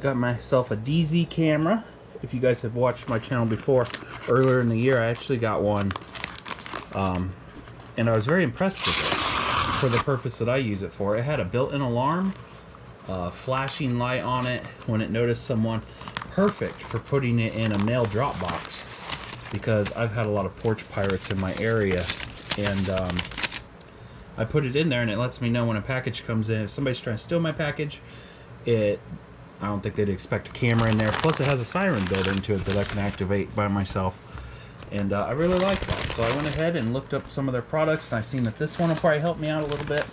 Got myself a Dzees camera. If you guys have watched my channel before, earlier in the year I actually got one. And I was very impressed with it for the purpose that I use it for. It had a built-in alarm, flashing light on it when it noticed someone. Perfect for putting it in a mail drop box, because I've had a lot of porch pirates in my area, and I put it in there and it lets me know when a package comes in. If somebody's trying to steal my package, I don't think they'd expect a camera in there. Plus it has a siren built into it that I can activate by myself. And I really like that. So I went ahead and looked up some of their products, and I've seen that this one will probably help me out a little bit.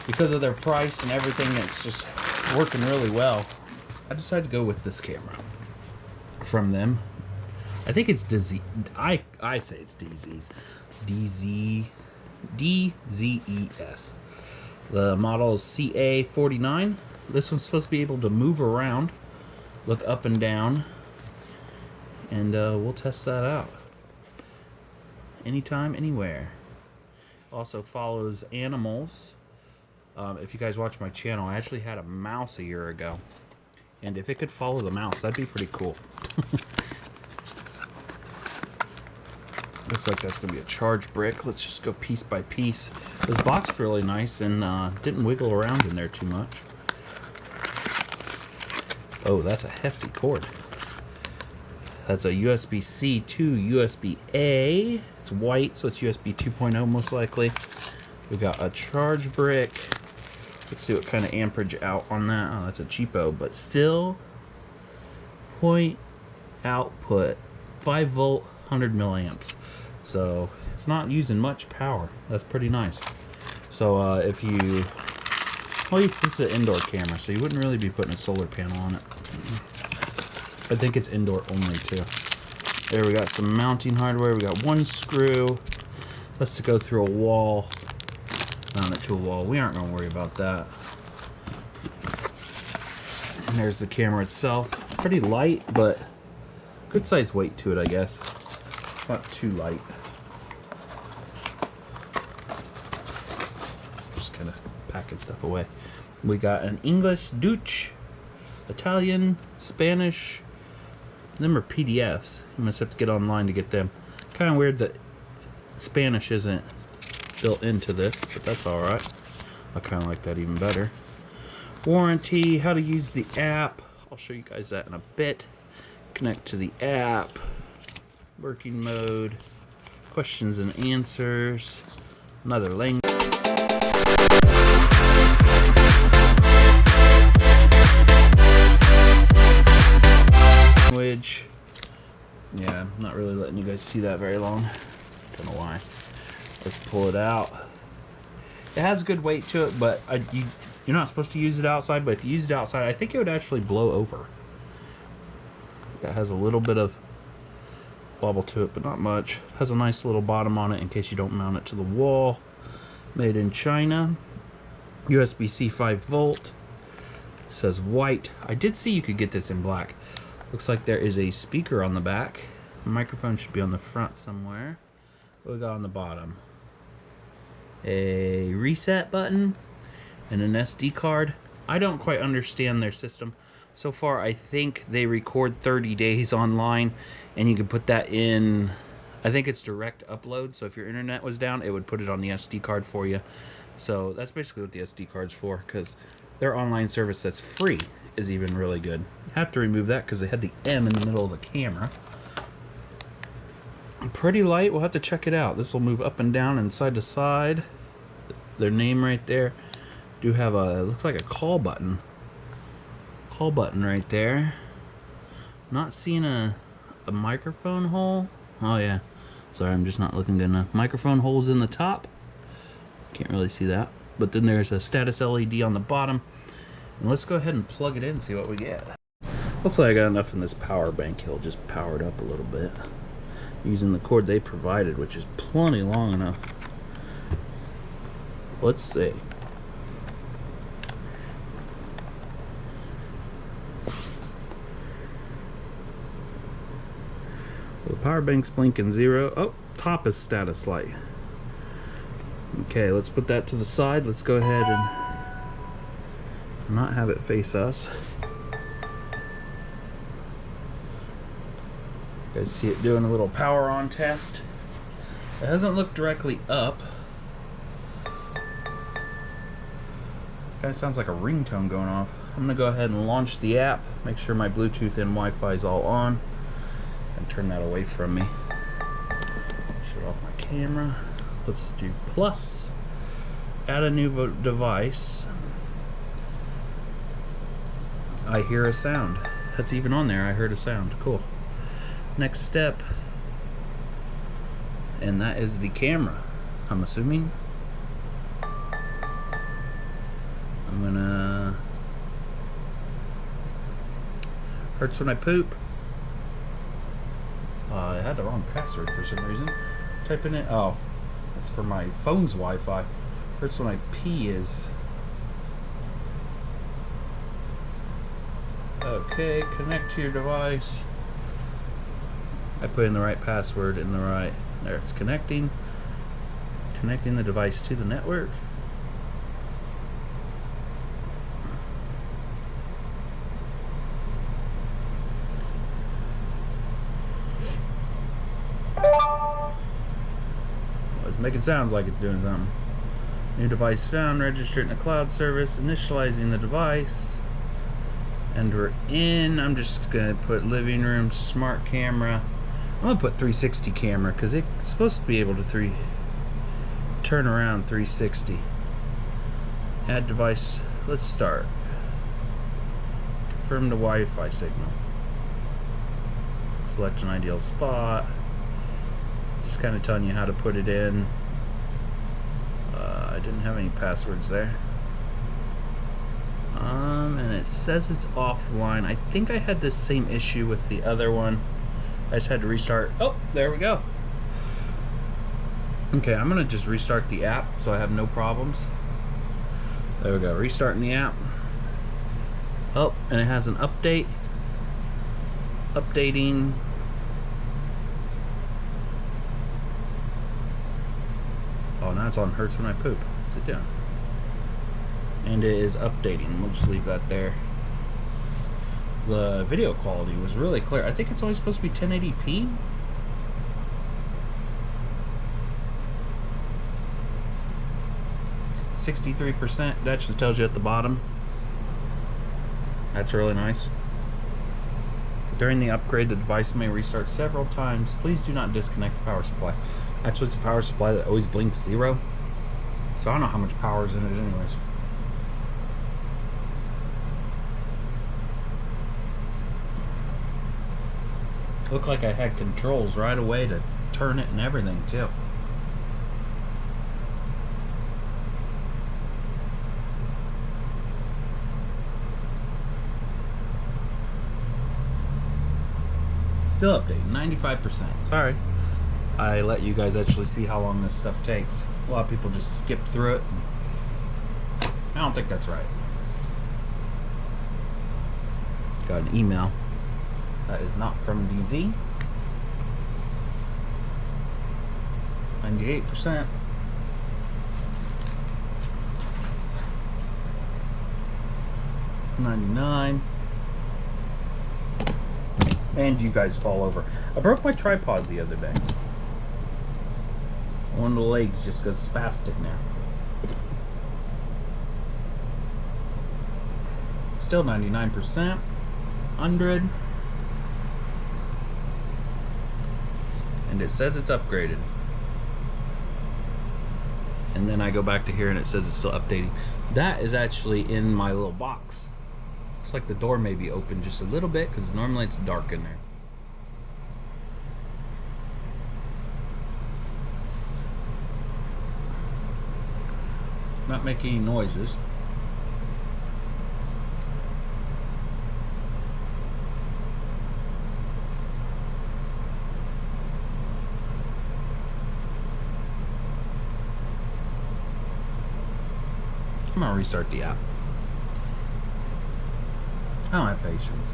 Because of their price and everything, it's just working really well. I decided to go with this camera from them. I think it's Dzees. I say it's Dzees. DZES. The model is CA49. This one's supposed to be able to move around, look up and down, and we'll test that out. Anytime, anywhere. Also follows animals. If you guys watch my channel, I actually had a mouse a year ago. And if it could follow the mouse, that'd be pretty cool. Looks like that's going to be a charge brick. Let's just go piece by piece. This box is really nice and didn't wiggle around in there too much. Oh, that's a hefty cord. That's a USB-C to USB-A. It's white, so it's USB 2.0 most likely. We got a charge brick. Let's see what kind of amperage out on that. Oh, that's a cheapo, but still. Point output, 5 volt, 100 milliamps. So it's not using much power. That's pretty nice. So if you, well, it's an indoor camera, so you wouldn't really be putting a solar panel on it. I think it's indoor only too. There, we got some mounting hardware. We got one screw. Let's go through a wall. Mount it to a wall. We aren't going to worry about that. And there's the camera itself. Pretty light, but good size weight to it, I guess. Not too light. Just kind of packing stuff away. We got an English, Dutch, Italian, Spanish. Them are PDFs. You must have to get online to get them. Kind of weird that Spanish isn't built into this, but that's alright. I kind of like that even better. Warranty, how to use the app. I'll show you guys that in a bit. Connect to the app. Working mode. Questions and answers. Another language. Yeah, I'm not really letting you guys see that very long. Don't know why. Let's pull it out. It has good weight to it, but you're not supposed to use it outside, but if you used it outside, I think it would actually blow over. It has a little bit of wobble to it, but not much. It has a nice little bottom on it in case you don't mount it to the wall. Made in China. USB-C 5 volt. It says white. I did see you could get this in black. Looks like there is a speaker on the back. The microphone should be on the front somewhere. What we got on the bottom? A reset button and an SD card. I don't quite understand their system. So far, I think they record 30 days online, and you can put that in, I think it's direct upload, so if your internet was down, it would put it on the SD card for you. So that's basically what the SD card's for, because their online service that's free is even really good. You have to remove that because they had the M in the middle of the camera. Pretty light. We'll have to check it out. This will move up and down and side to side. Their name right there. Do have a, looks like a call button. Call button right there. Not seeing a microphone hole. Oh yeah. Sorry, I'm just not looking good enough. Microphone holes in the top. Can't really see that. But then there's a status LED on the bottom. And let's go ahead and plug it in and see what we get. Hopefully I got enough in this power bank. It'll just power it up a little bit. Using the cord they provided, which is plenty long enough. Let's see. Well, the power bank's blinking 0. Oh, top is status light. Okay, let's put that to the side. Let's go ahead and not have it face us. guys see it doing a little power on test. It hasn't looked directly up. Kind of sounds like a ringtone going off. I'm gonna go ahead and launch the app, make sure my Bluetooth and Wi-Fi is all on, and turn that away from me. Shut off my camera. Let's do plus. Add a new device. I hear a sound. That's even on there. I heard a sound. Cool. Next step. And that is the camera, I'm assuming. I'm gonna... Hurts when I poop. I had the wrong password for some reason. Type in it. Oh, that's for my phone's Wi-Fi. Hurts when I pee is... Okay, connect to your device. I put in the right password in the right... There, it's connecting. Connecting the device to the network. Well, it's making sounds like it's doing something. New device found, register it in a cloud service, initializing the device. And we're in. I'm just gonna put living room, smart camera. I'm gonna put 360 camera because it's supposed to be able to turn around 360. Add device. Let's start. Confirm the Wi-Fi signal. Select an ideal spot. Just kind of telling you how to put it in. I didn't have any passwords there. And it says it's offline. I think I had the same issue with the other one. I just had to restart. Oh, there we go. Okay, I'm gonna just restart the app so I have no problems. There we go, restarting the app. Oh, and it has an update. Updating. Oh, now it's on hurts when I poop. Sit down. And it is updating. We'll just leave that there. The video quality was really clear. I think it's only supposed to be 1080p. %. That actually tells you at the bottom. That's really nice. During the upgrade, the device may restart several times. Please do not disconnect the power supply. Actually, it's a power supply that always blinks 0. So I don't know how much power is in it anyways. Looked like I had controls right away to turn it and everything too. Still updating, 95%. Sorry. I let you guys actually see how long this stuff takes. A lot of people just skip through it. I don't think that's right. Got an email. That is not from DZ. 98%. $99. And you guys fall over. I broke my tripod the other day. One of the legs just goes spastic now. Still 99%. 100. And it says it's upgraded. And then I go back to here and it says it's still updating. That is actually in my little box. Looks like the door may be open just a little bit because normally it's dark in there. Not making any noises. I'm gonna restart the app. I don't have patience.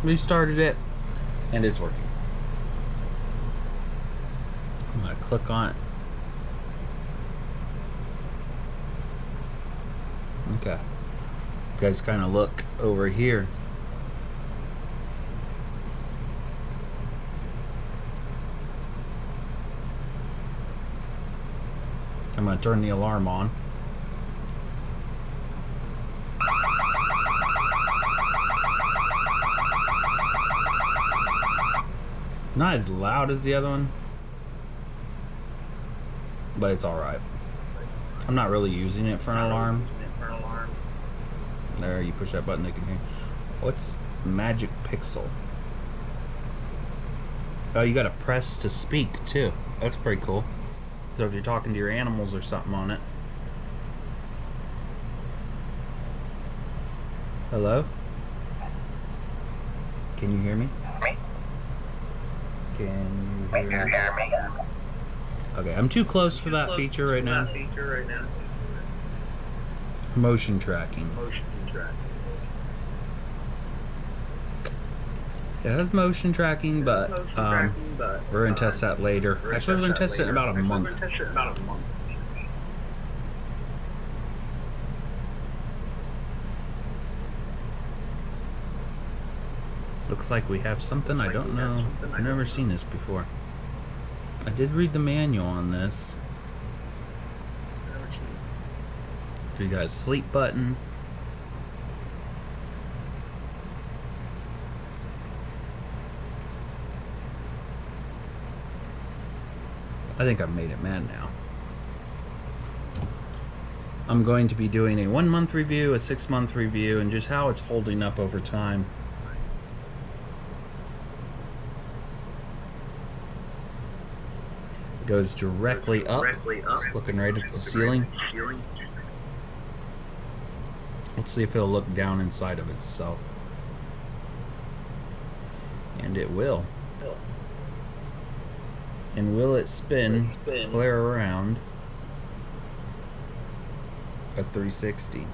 Restarted it, and it's working. I'm gonna click on it. Okay. You guys kind of look over here. I'm going to turn the alarm on. It's not as loud as the other one, but it's alright. I'm not really using it for an alarm. There, you push that button, they can hear. What's Magic Pixel? Oh, you gotta press to speak too. That's pretty cool. So if you're talking to your animals or something on it. Hello? Can you hear me? Can you hear me? Okay, I'm too close for that feature right now. Motion tracking. It has motion tracking, but we're gonna test that later. Actually, we're gonna test it in about a month. Looks like we have something I don't know. I've never seen this before. I did read the manual on this. So you got a sleep button. I think I've made it mad now. I'm going to be doing a 1 month review, a 6 month review, and just how it's holding up over time. It goes directly up. It's looking right at the ceiling. Let's see if it'll look down inside of itself. And it will. And will it spin clear around at 360?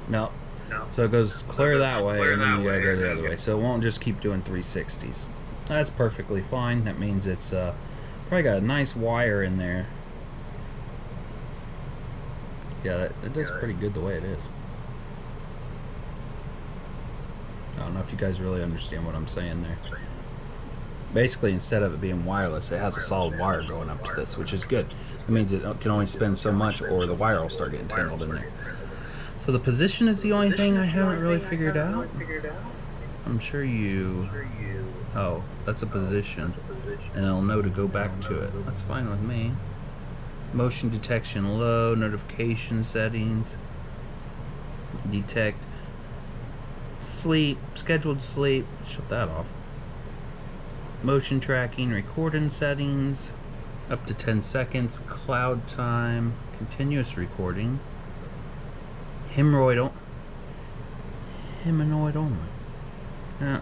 No. So it goes clear that way, and then you gotta go the other way. So it won't just keep doing 360s. That's perfectly fine. That means it's probably got a nice wire in there. Yeah, that does pretty good the way it is. I don't know if you guys really understand what I'm saying there. Basically, instead of it being wireless, it has a solid wire going up to this, which is good. It means it can only spin so much, or the wire will start getting tangled in there. So the position is the only thing I haven't really figured out. I'm sure you... Oh, that's a position. And it'll know to go back to it. That's fine with me. Motion detection low, notification settings, detect sleep, scheduled sleep, shut that off. Motion tracking, recording settings, up to 10 seconds, cloud time, continuous recording, humanoid only. Yeah.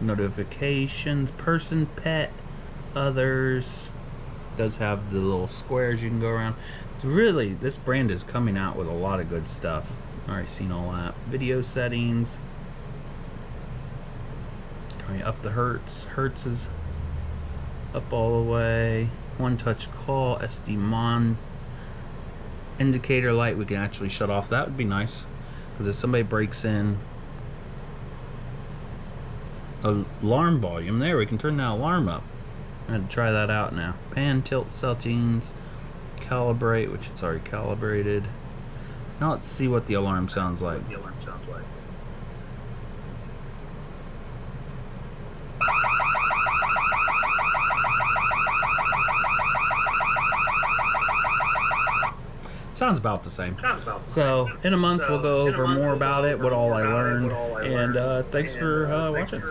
Notifications, person, pet, others. Does have the little squares you can go around. It's really, this brand is coming out with a lot of good stuff. Alright, seen all that. Video settings. Going up the hertz. Hertz is up all the way. One touch call. SD mon. Indicator light we can actually shut off. That would be nice. Because if somebody breaks in. Alarm volume. There, we can turn that alarm up. I'm going to try that out now. Pan, tilt settings, calibrate, which it's already calibrated. Now let's see what the alarm sounds like. Sounds about the same. So in a month we'll go over more about it, what all I learned, and thanks for watching.